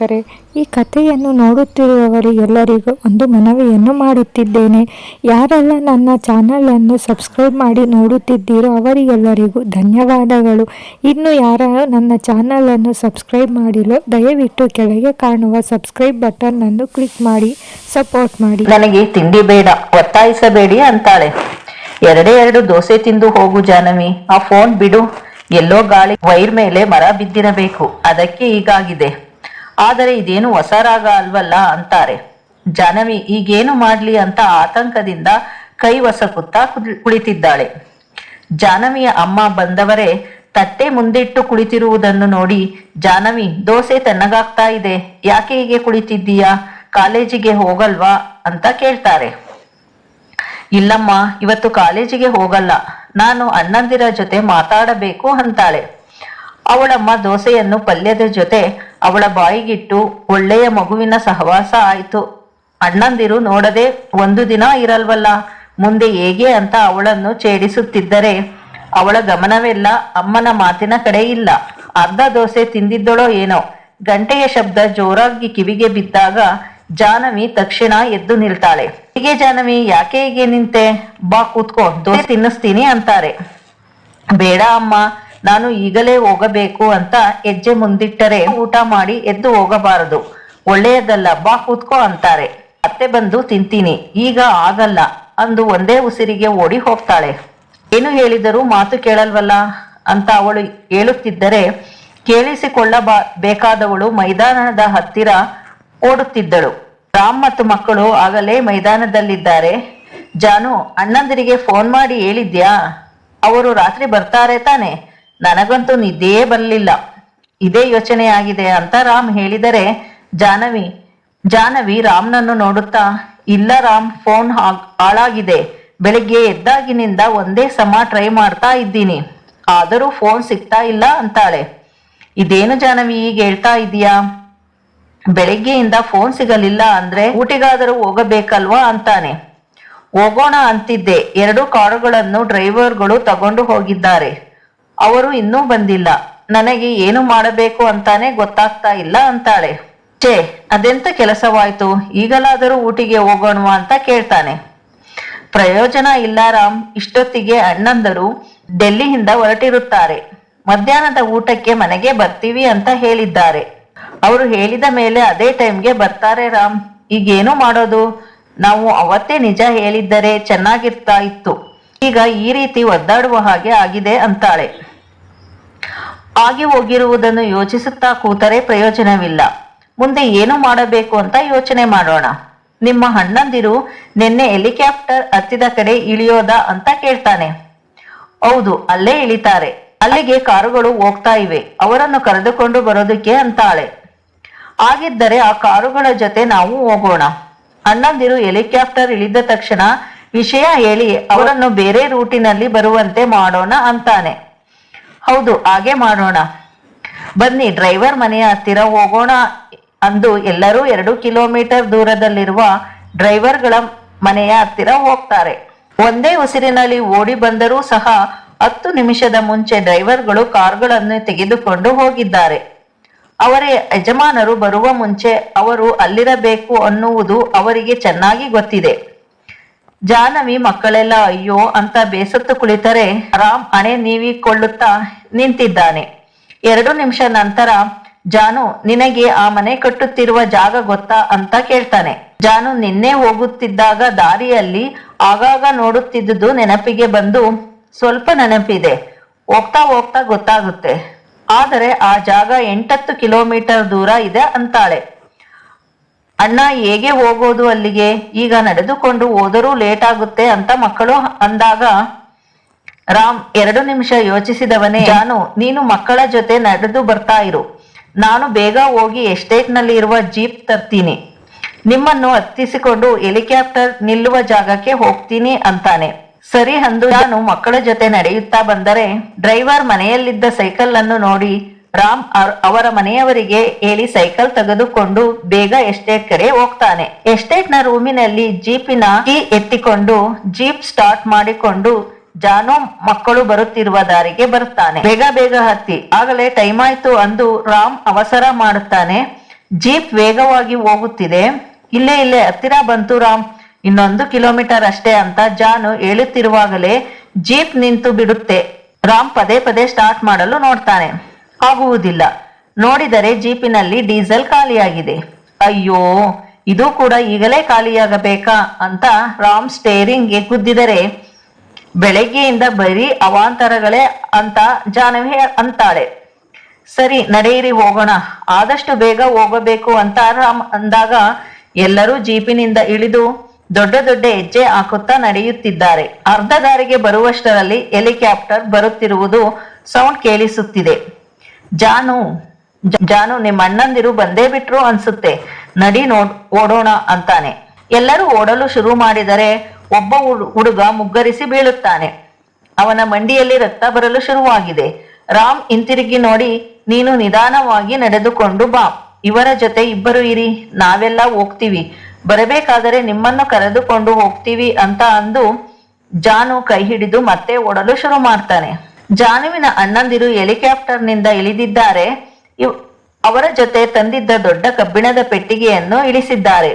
ವೀಕ್ಷಕರೇ, ಈ ಕಥೆಯನ್ನು ನೋಡುತ್ತಿರುವವರಿಗೆಲ್ಲರಿಗೂ ಒಂದು ಮನವಿಯನ್ನು ಮಾಡುತ್ತಿದ್ದೇನೆ. ಯಾರೆಲ್ಲ ನನ್ನ ಚಾನಲನ್ನು ಸಬ್ಸ್ಕ್ರೈಬ್ ಮಾಡಿ ನೋಡುತ್ತಿದ್ದೀರೋ ಅವರಿಗೆಲ್ಲರಿಗೂ ಧನ್ಯವಾದಗಳು. ಇನ್ನು ಯಾರು ನನ್ನ ಚಾನಲನ್ನು ಸಬ್ಸ್ಕ್ರೈಬ್ ಮಾಡಿಲ್ಲ, ದಯವಿಟ್ಟು ಕೆಳಗೆ ಕಾಣುವ ಸಬ್ಸ್ಕ್ರೈಬ್ ಬಟನ್ ಅನ್ನು ಕ್ಲಿಕ್ ಮಾಡಿ ಸಪೋರ್ಟ್ ಮಾಡಿ. ನನಗೆ ತಿಂಡಿ ಬೇಡ, ಒತ್ತಾಯಿಸಬೇಡಿ ಅಂತಾಳೆ. ಎರಡು ದೋಸೆ ತಿಂದು ಹೋಗು ಜಾನವಿ, ಆ ಫೋನ್ ಬಿಡು. ಎಲ್ಲೋ ಗಾಳಿ ವೈರ್ ಮೇಲೆ ಮರ ಬಿದ್ದಿರಬೇಕು, ಅದಕ್ಕೆ ಹೀಗಾಗಿದೆ. ಆದರೆ ಇದೇನು ಹೊಸ ರಾಗ ಅಲ್ವಲ್ಲ ಅಂತಾರೆ. ಜಾನವಿ ಈಗೇನು ಮಾಡ್ಲಿ ಅಂತ ಆತಂಕದಿಂದ ಕೈ ಹೊಸಕುತ್ತಾ ಕುಳಿತಿದ್ದಾಳೆ. ಜಾನವಿಯ ಅಮ್ಮ ಬಂದವರೇ ತಟ್ಟೆ ಮುಂದಿಟ್ಟು ಕುಳಿತಿರುವುದನ್ನು ನೋಡಿ, ಜಾನವಿ ದೋಸೆ ತಣ್ಣಗಾಗ್ತಾ ಇದೆ, ಯಾಕೆ ಹೀಗೆ ಕುಳಿತಿದ್ದೀಯಾ, ಕಾಲೇಜಿಗೆ ಹೋಗಲ್ವಾ ಅಂತ ಕೇಳ್ತಾರೆ. ಇಲ್ಲಮ್ಮ, ಇವತ್ತು ಕಾಲೇಜಿಗೆ ಹೋಗಲ್ಲ, ನಾನು ಅಣ್ಣಂದಿರ ಜೊತೆ ಮಾತಾಡಬೇಕು ಅಂತಾಳೆ. ಅವಳಮ್ಮ ದೋಸೆಯನ್ನು ಪಲ್ಯದ ಜೊತೆ ಅವಳ ಬಾಯಿಗಿಟ್ಟು, ಒಳ್ಳೆಯ ಮಗುವಿನ ಸಹವಾಸ ಆಯ್ತು. ಅಣ್ಣಂದಿರು ನೋಡದೆ ಒಂದು ದಿನ ಇರಲ್ವಲ್ಲ, ಮುಂದೆ ಹೇಗೆ ಅಂತ ಅವಳನ್ನು ಛೇಡಿಸುತ್ತಿದ್ದರೆ ಅವಳ ಗಮನವೆಲ್ಲ ಅಮ್ಮನ ಮಾತಿನ ಕಡೆ ಇಲ್ಲ. ಅರ್ಧ ದೋಸೆ ತಿಂದಿದ್ದಳೋ ಏನೋ, ಗಂಟೆಯ ಶಬ್ದ ಜೋರಾಗಿ ಕಿವಿಗೆ ಬಿದ್ದಾಗ ಜಾನವಿ ತಕ್ಷಣ ಎದ್ದು ನಿಲ್ತಾಳೆ. ಹೀಗೆ ಜಾನವಿ, ಯಾಕೆ ಹೀಗೆ ನಿಂತೆ, ಬಾ ಕೂತ್ಕೋ, ದೋಸೆ ತಿನ್ನಿಸ್ತೀನಿ ಅಂತಾರೆ. ಬೇಡ ಅಮ್ಮ, ನಾನು ಈಗಲೇ ಹೋಗಬೇಕು ಅಂತ ಹೆಜ್ಜೆ ಮುಂದಿಟ್ಟರೆ ಊಟ ಮಾಡಿ ಎದ್ದು ಹೋಗಬಾರದು, ಒಳ್ಳೆಯದಲ್ಲ, ಬಾ ಕೂತ್ಕೋ ಅಂತಾರೆ. ಮತ್ತೆ ಬಂದು ತಿಂತೀನಿ, ಈಗ ಆಗಲ್ಲ ಅಂದು ಒಂದೇ ಉಸಿರಿಗೆ ಓಡಿ ಹೋಗ್ತಾಳೆ. ಏನು ಹೇಳಿದರೂ ಮಾತು ಕೇಳಲ್ವಲ್ಲ ಅಂತ ಅವಳು ಹೇಳುತ್ತಿದ್ದರೆ ಬೇಕಾದವಳು ಮೈದಾನದ ಹತ್ತಿರ ಓಡುತ್ತಿದ್ದಳು. ರಾಮ್ ಮತ್ತು ಮಕ್ಕಳು ಆಗಲೇ ಮೈದಾನದಲ್ಲಿದ್ದಾರೆ. ಜಾನು, ಅಣ್ಣಂದಿರಿಗೆ ಫೋನ್ ಮಾಡಿ ಹೇಳಿದ್ಯಾ, ಅವರು ರಾತ್ರಿ ಬರ್ತಾರೆ ತಾನೆ, ನನಗಂತೂ ನಿದ್ದೆಯೇ ಬರಲಿಲ್ಲ, ಇದೇ ಯೋಚನೆ ಆಗಿದೆ ಅಂತ ರಾಮ್ ಹೇಳಿದರೆ ಜಾನವಿ ರಾಮ್ನನ್ನು ನೋಡುತ್ತಾ, ಇಲ್ಲ ರಾಮ್, ಫೋನ್ ಹಾಳಾಗಿದೆ, ಬೆಳಿಗ್ಗೆ ಎದ್ದಾಗಿನಿಂದ ಒಂದೇ ಸಮ ಟ್ರೈ ಮಾಡ್ತಾ ಇದ್ದೀನಿ, ಆದರೂ ಫೋನ್ ಸಿಗ್ತಾ ಇಲ್ಲ ಅಂತಾಳೆ. ಇದೇನು ಜಾನವಿ ಈಗ ಹೇಳ್ತಾ ಇದೀಯಾ, ಬೆಳಿಗ್ಗೆಯಿಂದ ಫೋನ್ ಸಿಗಲಿಲ್ಲ ಅಂದ್ರೆ ಊಟಿಗಾದರೂ ಹೋಗಬೇಕಲ್ವಾ ಅಂತಾನೆ. ಹೋಗೋಣ ಅಂತಿದ್ದೆ, 2 ಕಾರುಗಳನ್ನು ಡ್ರೈವರ್ಗಳು ತಗೊಂಡು ಹೋಗಿದ್ದಾರೆ, ಅವರು ಇನ್ನೂ ಬಂದಿಲ್ಲ, ನನಗೆ ಏನು ಮಾಡಬೇಕು ಅಂತಾನೆ ಗೊತ್ತಾಗ್ತಾ ಇಲ್ಲ ಅಂತಾಳೆ. ಛೇ, ಅದೆಂತ ಕೆಲಸವಾಯ್ತು, ಈಗಲಾದರೂ ಊಟಿಗೆ ಹೋಗೋಣವಾ ಅಂತ ಕೇಳ್ತಾನೆ. ಪ್ರಯೋಜನ ಇಲ್ಲ ರಾಮ್, ಇಷ್ಟೊತ್ತಿಗೆ ಅಣ್ಣಂದರು ಡೆಲ್ಲಿಯಿಂದ ಹೊರಟಿರುತ್ತಾರೆ, ಮಧ್ಯಾಹ್ನದ ಊಟಕ್ಕೆ ಮನೆಗೆ ಬರ್ತೀವಿ ಅಂತ ಹೇಳಿದ್ದಾರೆ. ಅವರು ಹೇಳಿದ ಮೇಲೆ ಅದೇ ಟೈಮ್ಗೆ ಬರ್ತಾರೆ ರಾಮ್, ಈಗೇನು ಮಾಡೋದು, ನಾವು ಅವತ್ತೇ ನಿಜ ಹೇಳಿದ್ದರೆ ಚೆನ್ನಾಗಿರ್ತಾ ಇತ್ತು, ಈಗ ಈ ರೀತಿ ಒದ್ದಾಡುವ ಹಾಗೆ ಆಗಿದೆ ಅಂತಾಳೆ. ಆಗಿ ಹೋಗಿರುವುದನ್ನು ಯೋಚಿಸುತ್ತಾ ಕೂತರೆ ಪ್ರಯೋಜನವಿಲ್ಲ, ಮುಂದೆ ಏನು ಮಾಡಬೇಕು ಅಂತ ಯೋಚನೆ ಮಾಡೋಣ. ನಿಮ್ಮ ಅಣ್ಣಂದಿರು ನಿನ್ನೆ ಹೆಲಿಕಾಪ್ಟರ್ ಹತ್ತಿದ ಕಡೆ ಇಳಿಯೋದಾ ಅಂತ ಕೇಳ್ತಾನೆ. ಹೌದು, ಅಲ್ಲೇ ಇಳಿತಾರೆ, ಅಲ್ಲಿಗೆ ಕಾರುಗಳು ಹೋಗ್ತಾ ಇವೆ, ಅವರನ್ನು ಕರೆದುಕೊಂಡು ಬರೋದಕ್ಕೆ ಅಂತಾಳೆ. ಆಗಿದ್ದರೆ ಆ ಕಾರುಗಳ ಜೊತೆ ನಾವು ಹೋಗೋಣ. ಅಣ್ಣಂದಿರು ಹೆಲಿಕಾಪ್ಟರ್ ಇಳಿದ ತಕ್ಷಣ ವಿಷಯ ಹೇಳಿ ಅವರನ್ನು ಬೇರೆ ರೂಟಿನಲ್ಲಿ ಬರುವಂತೆ ಮಾಡೋಣ ಅಂತಾನೆ. ಹೌದು, ಹಾಗೆ ಮಾಡೋಣ, ಬನ್ನಿ ಡ್ರೈವರ್ ಮನೆಯ ಹತ್ತಿರ ಹೋಗೋಣ ಅಂದು ಎಲ್ಲರೂ 2 ಕಿಲೋಮೀಟರ್ ದೂರದಲ್ಲಿರುವ ಡ್ರೈವರ್ಗಳ ಮನೆಯ ಹತ್ತಿರ ಹೋಗ್ತಾರೆ. ಒಂದೇ ಉಸಿರಿನಲ್ಲಿ ಓಡಿ ಬಂದರೂ ಸಹ 10 ನಿಮಿಷದ ಮುಂಚೆ ಡ್ರೈವರ್ಗಳು ಕಾರ್ಗಳನ್ನು ತೆಗೆದುಕೊಂಡು ಹೋಗಿದ್ದಾರೆ. ಅವರ ಯಜಮಾನರು ಬರುವ ಮುಂಚೆ ಅವರು ಅಲ್ಲಿರಬೇಕು ಅನ್ನುವುದು ಅವರಿಗೆ ಚೆನ್ನಾಗಿ ಗೊತ್ತಿದೆ. ಜಾನವಿ ಮಕ್ಕಳೆಲ್ಲ ಅಯ್ಯೋ ಅಂತ ಬೇಸತ್ತು ಕುಳಿತರೆ ರಾಮ್ ಹಣೆ ನೀವಿಕೊಳ್ಳುತ್ತಾ ನಿಂತಿದ್ದಾನೆ. 2 ನಿಮಿಷ ನಂತರ ಜಾನು, ನಿನಗೆ ಆ ಮನೆ ಕಟ್ಟುತ್ತಿರುವ ಜಾಗ ಗೊತ್ತಾ ಅಂತ ಕೇಳ್ತಾನೆ. ಜಾನು ನಿನ್ನೆ ಹೋಗುತ್ತಿದ್ದಾಗ ದಾರಿಯಲ್ಲಿ ಆಗಾಗ ನೋಡುತ್ತಿದ್ದುದು ನೆನಪಿಗೆ ಬಂದು, ಸ್ವಲ್ಪ ನೆನಪಿದೆ, ಹೋಗ್ತಾ ಹೋಗ್ತಾ ಗೊತ್ತಾಗುತ್ತೆ, ಆದರೆ ಆ ಜಾಗ 8-10 ಕಿಲೋಮೀಟರ್ ದೂರ ಇದೆ ಅಂತಾಳೆ. ಅಣ್ಣ, ಹೇಗೆ ಹೋಗೋದು ಅಲ್ಲಿಗೆ, ಈಗ ನಡೆದುಕೊಂಡು ಹೋದರೂ ಲೇಟ್ ಆಗುತ್ತೆ ಅಂತ ಮಕ್ಕಳು ಅಂದಾಗ ರಾಮ್ 2 ನಿಮಿಷ ಯೋಚಿಸಿದವನೇ, ಜಾನು ನೀನು ಮಕ್ಕಳ ಜೊತೆ ನಡೆದು ಬರ್ತಾ ಇರು, ನಾನು ಬೇಗ ಹೋಗಿ ಎಸ್ಟೇಟ್ ನಲ್ಲಿ ಇರುವ ಜೀಪ್ ತರ್ತೀನಿ, ನಿಮ್ಮನ್ನು ಹತ್ತಿಸಿಕೊಂಡು ಹೆಲಿಕಾಪ್ಟರ್ ನಿಲ್ಲುವ ಜಾಗಕ್ಕೆ ಹೋಗ್ತೀನಿ ಅಂತಾನೆ. ಸರಿ ಅಂದು ನಾನು ಮಕ್ಕಳ ಜೊತೆ ನಡೆಯುತ್ತಾ ಬಂದರೆ ಡ್ರೈವರ್ ಮನೆಯಲ್ಲಿದ್ದ ಸೈಕಲ್ ಅನ್ನು ನೋಡಿ ರಾಮ್ ಅವರ ಮನೆಯವರಿಗೆ ಹೇಳಿ ಸೈಕಲ್ ತೆಗೆದುಕೊಂಡು ಬೇಗ ಎಸ್ಟೇಟ್ ಕಡೆ ಹೋಗ್ತಾನೆ. ಎಸ್ಟೇಟ್ ನ ರೂಮಿನಲ್ಲಿ ಜೀಪಿನ ಕೀ ಎತ್ತಿಕೊಂಡು ಜೀಪ್ ಸ್ಟಾರ್ಟ್ ಮಾಡಿಕೊಂಡು ಜಾನು ಮಕ್ಕಳು ಬರುತ್ತಿರುವ ದಾರಿಗೆ ಬರುತ್ತಾನೆ. ಬೇಗ ಬೇಗ ಹತ್ತಿ, ಆಗಲೇ ಟೈಮ್ ಆಯ್ತು ಅಂದು ರಾಮ್ ಅವಸರ ಮಾಡುತ್ತಾನೆ. ಜೀಪ್ ವೇಗವಾಗಿ ಹೋಗುತ್ತಿದೆ. ಇಲ್ಲೇ ಇಲ್ಲೇ ಹತ್ತಿರ ಬಂತು ರಾಮ್, ಇನ್ನೊಂದು ಕಿಲೋಮೀಟರ್ ಅಷ್ಟೇ ಅಂತ ಜಾನು ಹೇಳುತ್ತಿರುವಾಗಲೇ ಜೀಪ್ ನಿಂತು ಬಿಡುತ್ತೆ. ರಾಮ್ ಪದೇ ಪದೇ ಸ್ಟಾರ್ಟ್ ಮಾಡಲು ನೋಡ್ತಾನೆ, ಆಗುವುದಿಲ್ಲ. ನೋಡಿದರೆ ಜೀಪಿನಲ್ಲಿ ಡೀಸೆಲ್ ಖಾಲಿಯಾಗಿದೆ. ಅಯ್ಯೋ, ಇದು ಕೂಡ ಈಗಲೇ ಖಾಲಿಯಾಗಬೇಕಾ ಅಂತ ರಾಮ್ ಸ್ಟೇರಿಂಗ್ಗೆ ಗುದ್ದಿದರೆ ಬೆಳಗ್ಗೆಯಿಂದ ಬರೀ ಅವಾಂತರಗಳೇ ಅಂತ ಜಾನವಿ ಅಂತಾಳೆ. ಸರಿ ನಡೆಯಿರಿ ಹೋಗೋಣ, ಆದಷ್ಟು ಬೇಗ ಹೋಗಬೇಕು ಅಂತ ರಾಮ್ ಅಂದಾಗ ಎಲ್ಲರೂ ಜೀಪಿನಿಂದ ಇಳಿದು ದೊಡ್ಡ ದೊಡ್ಡ ಹೆಜ್ಜೆ ಹಾಕುತ್ತಾ ನಡೆಯುತ್ತಿದ್ದಾರೆ. ಅರ್ಧ ದಾರಿಗೆ ಬರುವಷ್ಟರಲ್ಲಿ ಹೆಲಿಕಾಪ್ಟರ್ ಬರುತ್ತಿರುವುದು ಸೌಂಡ್ ಕೇಳಿಸುತ್ತಿದೆ. ಜಾನು ಜಾನು ನಿಮ್ಮ ಅಣ್ಣಂದಿರು ಬಂದೇ ಬಿಟ್ರು ಅನ್ಸುತ್ತೆ, ನಡಿ ಓಡೋಣ ಅಂತಾನೆ. ಎಲ್ಲರೂ ಓಡಲು ಶುರು ಮಾಡಿದರೆ ಒಬ್ಬ ಹುಡುಗ ಮುಗ್ಗರಿಸಿ ಬೀಳುತ್ತಾನೆ. ಅವನ ಮಂಡಿಯಲ್ಲಿ ರಕ್ತ ಬರಲು ಶುರುವಾಗಿದೆ. ರಾಮ್ ಹಿಂತಿರುಗಿ ನೋಡಿ, ನೀನು ನಿಧಾನವಾಗಿ ನಡೆದುಕೊಂಡು ಬಾ, ಇವರ ಜೊತೆ ಇಬ್ಬರು ಇರಿ, ನಾವೆಲ್ಲ ಹೋಗ್ತೀವಿ, ಬರಬೇಕಾದರೆ ನಿಮ್ಮನ್ನು ಕರೆದುಕೊಂಡು ಹೋಗ್ತೀವಿ ಅಂತ ಅಂದು ಜಾನು ಕೈ ಹಿಡಿದು ಮತ್ತೆ ಓಡಲು ಶುರು ಮಾಡ್ತಾನೆ. ಜಾನುವಿನ ಅಣ್ಣಂದಿರು ಹೆಲಿಕಾಪ್ಟರ್ನಿಂದ ಇಳಿದಿದ್ದಾರೆ. ಅವರ ಜೊತೆ ತಂದಿದ್ದ ದೊಡ್ಡ ಕಬ್ಬಿಣದ ಪೆಟ್ಟಿಗೆಯನ್ನು ಇಳಿಸಿದ್ದಾರೆ.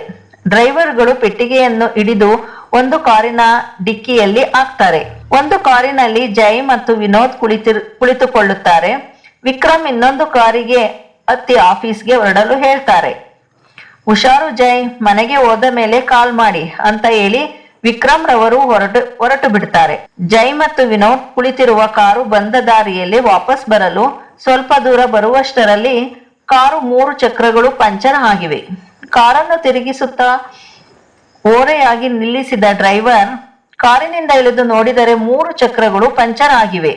ಡ್ರೈವರ್ಗಳು ಪೆಟ್ಟಿಗೆಯನ್ನು ಹಿಡಿದು ಒಂದು ಕಾರಿನ ಡಿಕ್ಕಿಯಲ್ಲಿ ಹಾಕ್ತಾರೆ. ಒಂದು ಕಾರಿನಲ್ಲಿ ಜೈ ಮತ್ತು ವಿನೋದ್ ಕುಳಿತುಕೊಳ್ಳುತ್ತಾರೆ. ವಿಕ್ರಮ್ ಇನ್ನೊಂದು ಕಾರಿಗೆ ಹತ್ತಿ ಆಫೀಸ್ಗೆ ಹೊರಡಲು ಹೇಳ್ತಾರೆ. ಹುಷಾರು ಜೈ, ಮನೆಗೆ ಹೋದ ಮೇಲೆ ಕಾಲ್ ಮಾಡಿ ಅಂತ ಹೇಳಿ ವಿಕ್ರಮ್ ರವರು ಹೊರಟು ಬಿಡ್ತಾರೆ. ಜೈ ಮತ್ತು ವಿನೋದ್ ಕುಳಿತಿರುವ ಕಾರು ಬಂದ ದಾರಿಯಲ್ಲಿ ವಾಪಸ್ ಬರಲು ಸ್ವಲ್ಪ ದೂರ ಬರುವಷ್ಟರಲ್ಲಿ ಕಾರು 3 ಚಕ್ರಗಳು ಪಂಚರ್ ಆಗಿವೆ. ಕಾರನ್ನು ತಿರುಗಿಸುತ್ತಾ ಓರೆಯಾಗಿ ನಿಲ್ಲಿಸಿದ ಡ್ರೈವರ್ ಕಾರಿನಿಂದ ಇಳಿದು ನೋಡಿದರೆ 3 ಚಕ್ರಗಳು ಪಂಚರ್ ಆಗಿವೆ.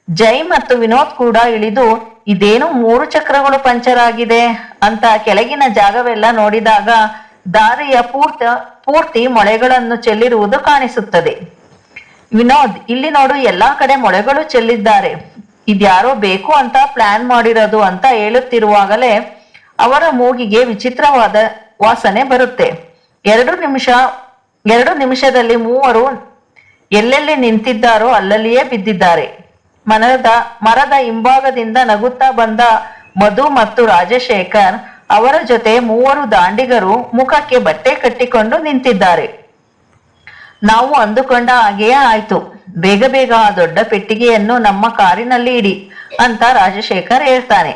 ಜೈ ಮತ್ತು ವಿನೋದ್ ಕೂಡ ಇಳಿದು ಇದೇನು 3 ಚಕ್ರಗಳು ಪಂಚರ್ ಆಗಿದೆ ಅಂತ ಕೆಳಗಿನ ಜಾಗವೆಲ್ಲ ನೋಡಿದಾಗ ದಾರಿಯ ಪೂರ್ತಿ ಮೊಳೆಗಳನ್ನು ಚೆಲ್ಲಿರುವುದು ಕಾಣಿಸುತ್ತದೆ. ವಿನೋದ್, ಇಲ್ಲಿ ನೋಡು, ಎಲ್ಲಾ ಕಡೆ ಮೊಳೆಗಳು ಚೆಲ್ಲಿದ್ದಾರೆ, ಇದ್ಯಾರೋ ಬೇಕು ಅಂತ ಪ್ಲಾನ್ ಮಾಡಿರೋದು ಅಂತ ಹೇಳುತ್ತಿರುವಾಗಲೇ ಅವರ ಮೂಗಿಗೆ ವಿಚಿತ್ರವಾದ ವಾಸನೆ ಬರುತ್ತೆ. 2 ನಿಮಿಷದಲ್ಲಿ 3 ಎಲ್ಲೆಲ್ಲಿ ನಿಂತಿದ್ದಾರೋ ಅಲ್ಲಲ್ಲಿಯೇ ಬಿದ್ದಿದ್ದಾರೆ. ಮರದ ಹಿಂಭಾಗದಿಂದ ನಗುತ್ತಾ ಬಂದ ಮಧು ಮತ್ತು ರಾಜಶೇಖರ್ ಅವರ ಜೊತೆ 3 ದಾಂಡಿಗರು ಮುಖಕ್ಕೆ ಬಟ್ಟೆ ಕಟ್ಟಿಕೊಂಡು ನಿಂತಿದ್ದಾರೆ. ನಾವು ಅಂದುಕೊಂಡ ಹಾಗೆಯೇ ಆಯ್ತು, ಬೇಗ ಬೇಗ ಆ ದೊಡ್ಡ ಪೆಟ್ಟಿಗೆಯನ್ನು ನಮ್ಮ ಕಾರಿನಲ್ಲಿ ಇಡಿ ಅಂತ ರಾಜಶೇಖರ್ ಹೇಳ್ತಾನೆ.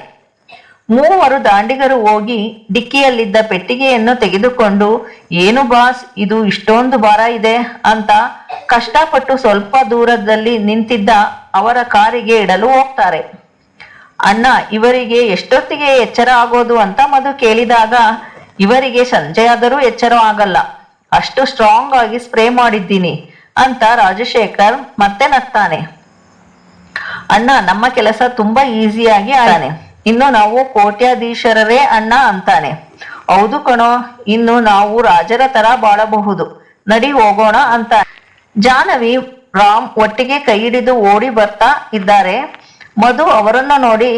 3 ದಾಂಡಿಗರು ಹೋಗಿ ಡಿಕ್ಕಿಯಲ್ಲಿದ್ದ ಪೆಟ್ಟಿಗೆಯನ್ನು ತೆಗೆದುಕೊಂಡು, ಏನು ಬಾಸ್ ಇದು ಇಷ್ಟೊಂದು ಭಾರ ಇದೆ ಅಂತ ಕಷ್ಟಪಟ್ಟು ಸ್ವಲ್ಪ ದೂರದಲ್ಲಿ ನಿಂತಿದ್ದ ಅವರ ಕಾರಿಗೆ ಇಡಲು ಹೋಗ್ತಾರೆ. ಅಣ್ಣ, ಇವರಿಗೆ ಎಷ್ಟೊತ್ತಿಗೆ ಎಚ್ಚರ ಆಗೋದು ಅಂತ ಮಧು ಕೇಳಿದಾಗ, ಇವರಿಗೆ ಸಂಜೆಯಾದರೂ ಎಚ್ಚರ ಆಗಲ್ಲ, ಅಷ್ಟು ಸ್ಟ್ರಾಂಗ್ ಆಗಿ ಸ್ಪ್ರೇ ಮಾಡಿದ್ದೀನಿ ಅಂತ ರಾಜಶೇಖರ್ ಮತ್ತೆ ನಗ್ತಾನೆ. ಅಣ್ಣ, ನಮ್ಮ ಕೆಲಸ ತುಂಬಾ ಈಸಿಯಾಗಿ ಆಗಾನೆ, ಇನ್ನು ನಾವು ಕೋಟ್ಯಾಧೀಶರರೇ ಅಣ್ಣ ಅಂತಾನೆ. ಹೌದು ಕಣೋ, ಇನ್ನು ನಾವು ರಾಜರ ತರ ಬಾಳಬಹುದು, ನಡಿ ಹೋಗೋಣ ಅಂತ ಜಾನವಿ ರಾಮ್ ಒಟ್ಟಿಗೆ ಕೈ ಹಿಡಿದು ಓಡಿ ಬರ್ತಾ ಇದ್ದಾರೆ. ಮಧು ಅವರನ್ನ ನೋಡಿ,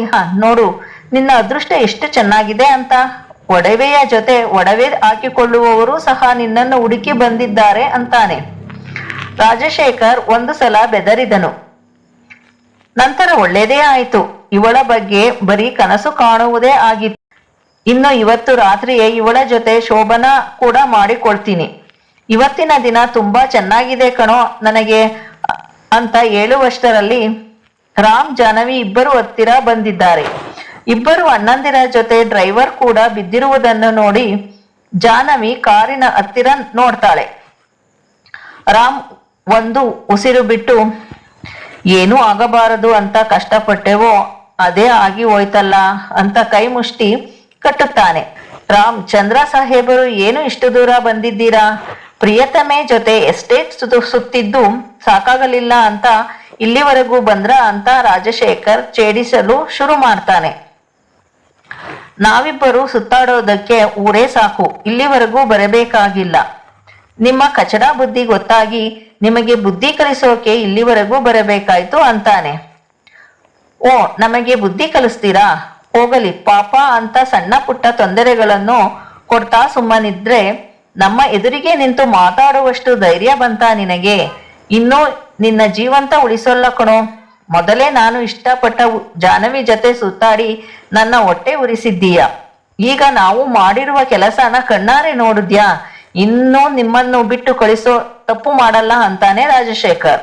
ನೋಡು ನಿನ್ನ ಅದೃಷ್ಟ ಎಷ್ಟು ಚೆನ್ನಾಗಿದೆ ಅಂತ, ಒಡವೆಯ ಜೊತೆ ಒಡವೆ ಹಾಕಿಕೊಳ್ಳುವವರು ಸಹ ನಿನ್ನನ್ನು ಹುಡುಕಿ ಬಂದಿದ್ದಾರೆ ಅಂತಾನೆ. ರಾಜಶೇಖರ್ ಒಂದು ಸಲ ಬೆದರಿದನು. ನಂತರ ಒಳ್ಳೇದೇ ಆಯ್ತು, ಇವಳ ಬಗ್ಗೆ ಬರೀ ಕನಸು ಕಾಣುವುದೇ ಆಗಿತ್ತು, ಇನ್ನು ಇವತ್ತು ರಾತ್ರಿಯೇ ಇವಳ ಜೊತೆ ಶೋಭನ ಕೂಡ ಮಾಡಿಕೊಳ್ತೀನಿ, ಇವತ್ತಿನ ದಿನ ತುಂಬಾ ಚೆನ್ನಾಗಿದೆ ಕಣೋ ನನಗೆ ಅಂತ ಹೇಳುವಷ್ಟರಲ್ಲಿ ರಾಮ್ ಜಾನವಿ ಇಬ್ಬರು ಹತ್ತಿರ ಬಂದಿದ್ದಾರೆ. ಇಬ್ಬರು ಅಣ್ಣಂದಿರ ಜೊತೆ ಡ್ರೈವರ್ ಕೂಡ ಬಿದ್ದಿರುವುದನ್ನು ನೋಡಿ ಜಾನವಿ ಕಾರಿನ ಹತ್ತಿರ ನೋಡ್ತಾಳೆ. ರಾಮ್ ಒಂದು ಉಸಿರು ಬಿಟ್ಟು, ಏನೂ ಆಗಬಾರದು ಅಂತ ಕಷ್ಟಪಟ್ಟೆವೋ ಅದೇ ಆಗಿ ಹೋಯ್ತಲ್ಲ ಅಂತ ಕೈ ಮುಷ್ಟಿ ಕಟ್ಟುತ್ತಾನೆ. ರಾಮ್, ಚಂದ್ರ ಸಾಹೇಬರು ಏನು ಇಷ್ಟು ದೂರ ಬಂದಿದ್ದೀರಾ? ಪ್ರಿಯತಮೆ ಜೊತೆ ಎಸ್ಟೇಟ್ ಸುತ್ತಿದ್ದು ಸಾಕಾಗಲಿಲ್ಲ ಅಂತ ಇಲ್ಲಿವರೆಗೂ ಬಂದ್ರ ಅಂತ ರಾಜಶೇಖರ್ ಛೇಡಿಸಲು ಶುರು ಮಾಡ್ತಾನೆ. ನಾವಿಬ್ಬರು ಸುತ್ತಾಡೋದಕ್ಕೆ ಊರೇ ಸಾಕು, ಇಲ್ಲಿವರೆಗೂ ಬರಬೇಕಾಗಿಲ್ಲ, ನಿಮ್ಮ ಕಚಡ ಬುದ್ಧಿ ಗೊತ್ತಾಗಿ ನಿಮಗೆ ಬುದ್ಧಿ ಕಲಿಸೋಕೆ ಇಲ್ಲಿವರೆಗೂ ಬರಬೇಕಾಯ್ತು ಅಂತಾನೆ. ಓ, ನಮಗೆ ಬುದ್ಧಿ ಕಲಿಸ್ತೀರಾ? ಹೋಗಲಿ ಪಾಪ ಅಂತ ಸಣ್ಣ ಪುಟ್ಟ ತೊಂದರೆಗಳನ್ನು ಕೊಡ್ತಾ ಸುಮ್ಮನಿದ್ರೆ ನಮ್ಮ ಎದುರಿಗೆ ನಿಂತು ಮಾತಾಡುವಷ್ಟು ಧೈರ್ಯ ಬಂತ ನಿನಗೆ? ಇನ್ನೂ ನಿನ್ನ ಜೀವಂತ ಉಳಿಸೋಲ್ಲ ಕಣೋ. ಮೊದಲೇ ನಾನು ಇಷ್ಟಪಟ್ಟ ಜಾನವಿ ಜೊತೆ ಸುತ್ತಾಡಿ ನನ್ನ ಹೊಟ್ಟೆ ಉರಿಸಿದ್ದೀಯ, ಈಗ ನಾವು ಮಾಡಿರುವ ಕೆಲಸನ ಕಣ್ಣಾರೆ ನೋಡಿದ್ಯಾ? ಇನ್ನೂ ನಿಮ್ಮನ್ನು ಬಿಟ್ಟು ಕಳಿಸೋ ತಪ್ಪು ಮಾಡಲ್ಲ ಅಂತಾನೆ ರಾಜಶೇಖರ್.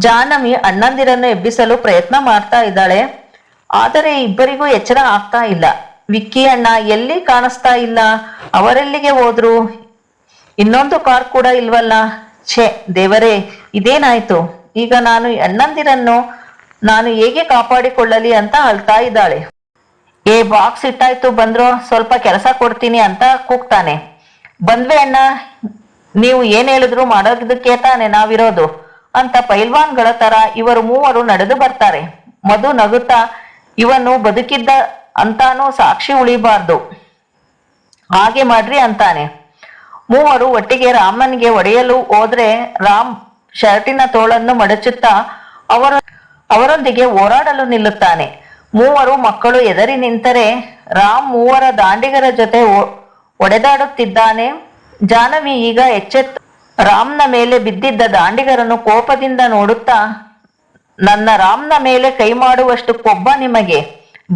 ಜಾಹ್ನವಿ ಅಣ್ಣಂದಿರನ್ನು ಎಬ್ಬಿಸಲು ಪ್ರಯತ್ನ ಮಾಡ್ತಾ ಇದ್ದಾಳೆ. ಆದರೆ ಇಬ್ಬರಿಗೂ ಎಚ್ಚರ ಆಗ್ತಾ ಇಲ್ಲ. ವಿಕ್ಕಿ ಅಣ್ಣ ಎಲ್ಲಿ ಕಾಣಿಸ್ತಾ ಇಲ್ಲ, ಅವರೆಲ್ಲಿಗೆ ಹೋದ್ರು? ಇನ್ನೊಂದು ಕಾರ್ ಕೂಡ ಇಲ್ವಲ್ಲ. ಛೇ ದೇವರೇ, ಇದೇನಾಯ್ತು? ಈಗ ನಾನು ಅಣ್ಣಂದಿರನ್ನು ನಾನು ಹೇಗೆ ಕಾಪಾಡಿಕೊಳ್ಳಲಿ ಅಂತ ಅಳ್ತಾ ಇದ್ದಾಳೆ. ಬಾಕ್ಸ್ ಇಟ್ಟಾಯ್ತು, ಬಂದ್ರೋ, ಸ್ವಲ್ಪ ಕೆಲಸ ಕೊಡ್ತೀನಿ ಅಂತ ಕೂಗ್ತಾನೆ. ಬಂದ್ವೆ ಅಣ್ಣ, ನೀವು ಏನ್ ಹೇಳಿದ್ರು ಮಾಡೋದಕ್ಕೆ ತಾನೆ ನಾವಿರೋದು ಅಂತ ಪೈಲ್ವಾನ್ಗಳ ತರ ಇವರು ಮೂವರು ನಡೆದು ಬರ್ತಾರೆ. ಮಧು ನಗುತ್ತಾ, ಇವನು ಬದುಕಿದ್ದ ಅಂತಾನೂ ಸಾಕ್ಷಿ ಉಳಿಬಾರ್ದು, ಹಾಗೆ ಮಾಡ್ರಿ ಅಂತಾನೆ. ಮೂವರು ಒಟ್ಟಿಗೆ ರಾಮನ್ಗೆ ಒಡೆಯಲು ಹೋದ್ರೆ ರಾಮ್ ಶರ್ಟಿನ ತೋಳನ್ನು ಮಡಚುತ್ತಾ ಅವರೊಂದಿಗೆ ಹೋರಾಡಲು ನಿಲ್ಲುತ್ತಾನೆ. ಮೂವರು ಮಕ್ಕಳು ಎದರಿ ನಿಂತರೆ ರಾಮ್ ಮೂವರ ದಾಂಡಿಗರ ಜೊತೆ ಒಡೆದಾಡುತ್ತಿದ್ದಾನೆ. ಜಾಹ್ನವಿ ಈಗ ಎಚ್ಚೆತ್ತು ರಾಮ್ನ ಮೇಲೆ ಬಿದ್ದಿದ್ದ ದಾಂಡಿಗರನ್ನು ಕೋಪದಿಂದ ನೋಡುತ್ತಾ, ನನ್ನ ರಾಮ್ನ ಮೇಲೆ ಕೈ ಮಾಡುವಷ್ಟು ಕೊಬ್ಬ ನಿಮಗೆ?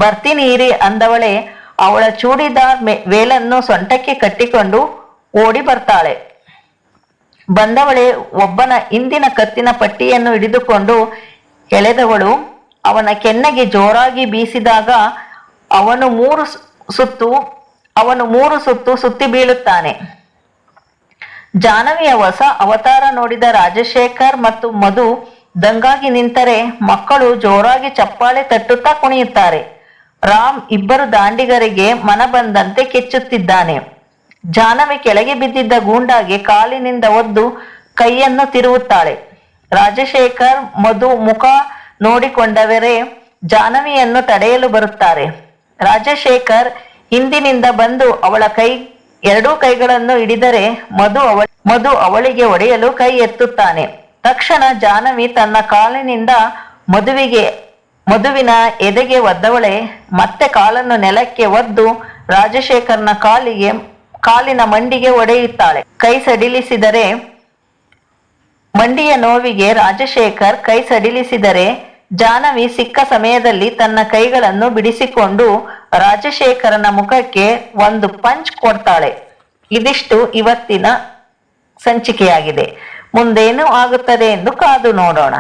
ಬರ್ತೀನಿ ಇರಿ ಅಂದವಳೆ ಅವಳ ಚೂಡಿದಾರ್ ವೇಲನ್ನು ಸೊಂಟಕ್ಕೆ ಕಟ್ಟಿಕೊಂಡು ಓಡಿ ಬರ್ತಾಳೆ. ಬಂದವಳೆ ಒಬ್ಬನ ಹಿಂದಿನ ಕತ್ತಿನ ಪಟ್ಟಿಯನ್ನು ಹಿಡಿದುಕೊಂಡು ಎಳೆದವಳು ಅವನ ಕೆನ್ನೆಗೆ ಜೋರಾಗಿ ಬೀಸಿದಾಗ ಅವನು ಮೂರು ಸುತ್ತು ಸುತ್ತಿ ಬೀಳುತ್ತಾನೆ. ಜಾಹ್ನವಿಯ ಹೊಸ ಅವತಾರ ನೋಡಿದ ರಾಜಶೇಖರ್ ಮತ್ತು ಮಧು ದಂಗಾಗಿ ನಿಂತರೆ ಮಕ್ಕಳು ಜೋರಾಗಿ ಚಪ್ಪಾಳೆ ತಟ್ಟುತ್ತಾ ಕುಣಿಯುತ್ತಾರೆ. ರಾಮ್ ಇಬ್ಬರು ದಾಂಡಿಗರಿಗೆ ಮನ ಬಂದಂತೆ ಕೆಚ್ಚುತ್ತಿದ್ದಾನೆ. ಜಾಹ್ನವಿ ಕೆಳಗೆ ಬಿದ್ದಿದ್ದ ಗೂಂಡಾಗೆ ಕಾಲಿನಿಂದ ಒದ್ದು ಕೈಯನ್ನು ತಿರುವುತ್ತಾಳೆ. ರಾಜಶೇಖರ್ ಮಧು ಮುಖ ನೋಡಿಕೊಂಡವರೇ ಜಾಹ್ನವಿಯನ್ನು ತಡೆಯಲು ಬರುತ್ತಾರೆ. ರಾಜಶೇಖರ್ ಹಿಂದಿನಿಂದ ಬಂದು ಅವಳ ಎರಡೂ ಕೈಗಳನ್ನು ಹಿಡಿದರೆ ಮಧು ಅವಳಿಗೆ ಹೊಡೆಯಲು ಕೈ ಎತ್ತುತ್ತಾನೆ. ತಕ್ಷಣ ಜಾಹ್ನವಿ ತನ್ನ ಕಾಲಿನಿಂದ ಮಧುವಿನ ಎದೆಗೆ ಒದ್ದವಳೆ ಮತ್ತೆ ಕಾಲನ್ನು ನೆಲಕ್ಕೆ ಒದ್ದು ರಾಜಶೇಖರ್ನ ಕಾಲಿನ ಮಂಡಿಗೆ ಹೊಡೆಯುತ್ತಾಳೆ. ಕೈ ಸಡಿಲಿಸಿದರೆ ಮಂಡಿಯ ನೋವಿಗೆ ರಾಜಶೇಖರ್ ಕೈ ಸಡಿಲಿಸಿದರೆ ಜಾಹ್ನವಿ ಸಿಕ್ಕ ಸಮಯದಲ್ಲಿ ತನ್ನ ಕೈಗಳನ್ನು ಬಿಡಿಸಿಕೊಂಡು ರಾಜಶೇಖರನ ಮುಖಕ್ಕೆ ಒಂದು ಪಂಚ್ ಕೊಡ್ತಾಳೆ. ಇದಿಷ್ಟು ಇವತ್ತಿನ ಸಂಚಿಕೆಯಾಗಿದೆ. ಮುಂದೇನು ಆಗುತ್ತದೆ ಎಂದು ಕಾದು ನೋಡೋಣ.